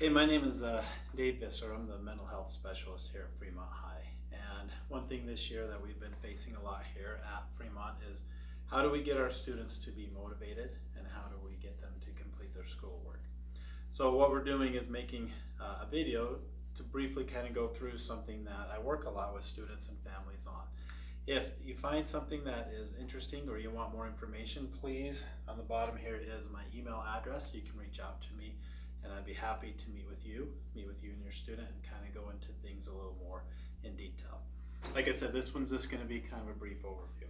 Hey, my name is Dave Visser. I'm the mental health specialist here at Fremont High. And one thing this year that we've been facing a lot here at Fremont is how do we get our students to be motivated and how do we get them to complete their schoolwork? So what we're doing is making a video to briefly kind of go through something that I work a lot with students and families on. If you find something that is interesting or you want more information, please, on the bottom here is my email address. You can reach out to me and I'd be happy to meet with you and your student and kind of go into things a little more in detail. Like I said, this one's just going to be kind of a brief overview.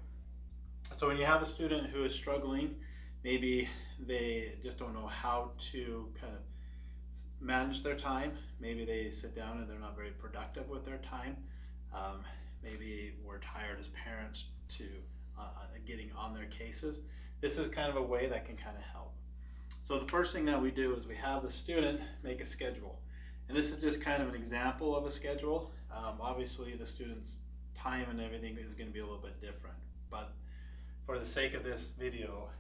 So when you have a student who is struggling, maybe they just don't know how to kind of manage their time. Maybe they sit down and they're not very productive with their time. Maybe we're tired as parents to getting on their cases. This is kind of a way that can kind of help. So the first thing that we do is we have the student make a schedule. And this is just kind of an example of a schedule. Obviously the student's time and everything is going to be a little bit different. But for the sake of this video,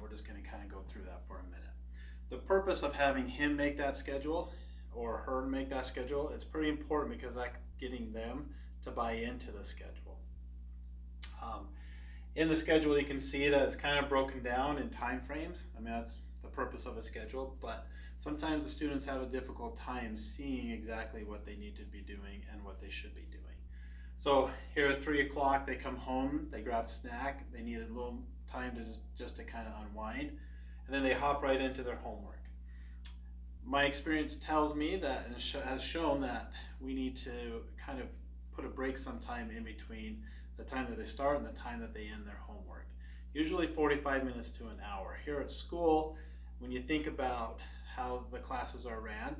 we're just going to kind of go through that for a minute. The purpose of having him make that schedule or her make that schedule is pretty important because that's getting them to buy into the schedule. In the schedule you can see that it's kind of broken down in time frames. I mean, that's the purpose of a schedule, but sometimes the students have a difficult time seeing exactly what they need to be doing and what they should be doing. So here at 3 o'clock they come home, they grab a snack, they need a little time to just to kind of unwind, and then they hop right into their homework. My experience tells me that and has shown that we need to kind of put a break sometime in between the time that they start and the time that they end their homework. Usually 45 minutes to an hour. Here at school, when you think about how the classes are ran,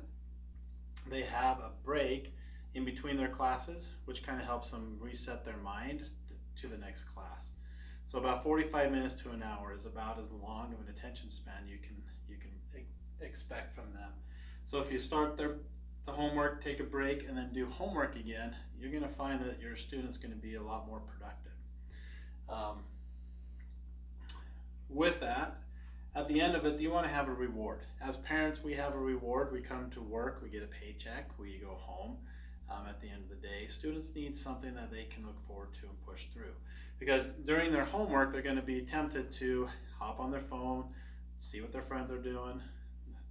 they have a break in between their classes, which kind of helps them reset their mind to the next class. So about 45 minutes to an hour is about as long of an attention span you can expect from them. So if you start the homework, take a break, and then do homework again, you're going to find that your student's going to be a lot more productive. With that, at the end of it, you want to have a reward. As parents, we have a reward. We come to work, we get a paycheck, we go home. At the end of the day, students need something that they can look forward to and push through. Because during their homework, they're going to be tempted to hop on their phone, see what their friends are doing,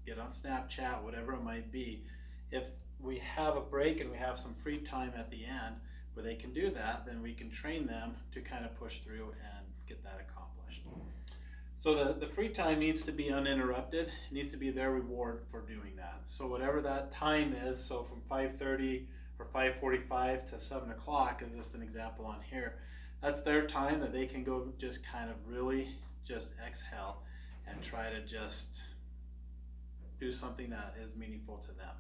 get on Snapchat, whatever it might be. If we have a break and we have some free time at the end where they can do that, then we can train them to kind of push through and get that accomplished. So the free time needs to be uninterrupted. It needs to be their reward for doing that. So whatever that time is, so from 5:30 or 5:45 to 7 o'clock is just an example on here. That's their time that they can go just kind of really just exhale and try to just do something that is meaningful to them.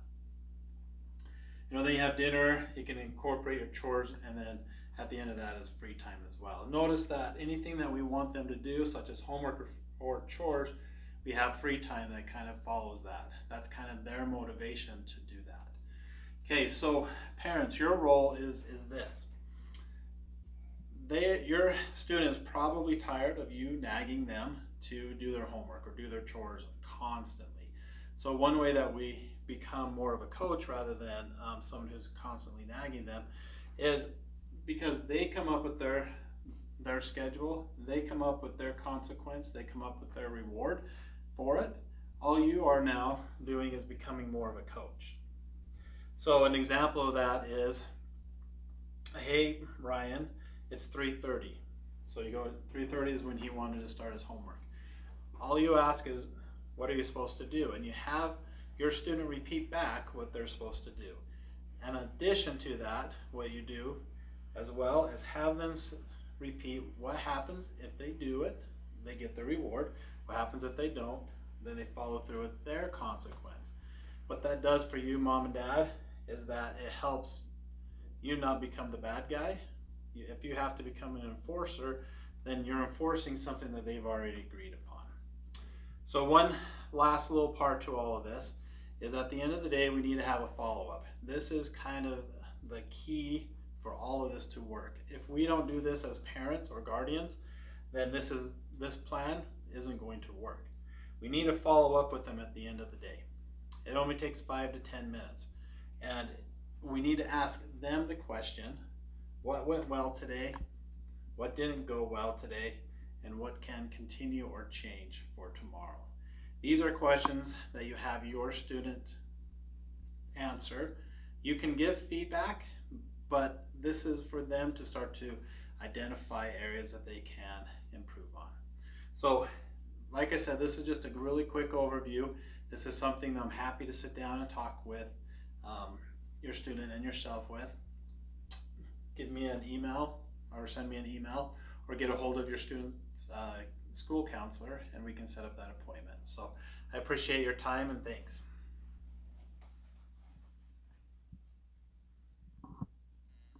Then you have dinner, you can incorporate your chores, and then at the end of that is free time as well. Notice that anything that we want them to do, such as homework or chores, we have free time that kind of follows that. That's kind of their motivation to do that. Okay, so parents, your role is this. Your student is probably tired of you nagging them to do their homework or do their chores constantly. So one way that we become more of a coach rather than someone who's constantly nagging them is because they come up with their schedule, they come up with their consequence, they come up with their reward for it. All you are now doing is becoming more of a coach. So an example of that is, hey Ryan, it's 3:30. So you go, 3:30 is when he wanted to start his homework. All you ask is, what are you supposed to do? And you have your student repeat back what they're supposed to do. In addition to that, what you do as well is have them repeat what happens if they do it, they get the reward. What happens if they don't, then they follow through with their consequence. What that does for you, mom and dad, is that it helps you not become the bad guy. If you have to become an enforcer, then you're enforcing something that they've already agreed upon. So one last little part to all of this is at the end of the day, we need to have a follow-up. This is kind of the key for all of this to work. If we don't do this as parents or guardians, then this plan isn't going to work. We need to follow up with them at the end of the day. It only takes 5 to 10 minutes. And we need to ask them the question, what went well today? What didn't go well today? And what can continue or change for tomorrow? These are questions that you have your student answer. You can give feedback, but this is for them to start to identify areas that they can improve on. So, like I said, this is just a really quick overview. This is something that I'm happy to sit down and talk with your student and yourself with. Give me an email or send me an email or get a hold of your student's school counselor and we can set up that appointment. So I appreciate your time and thanks.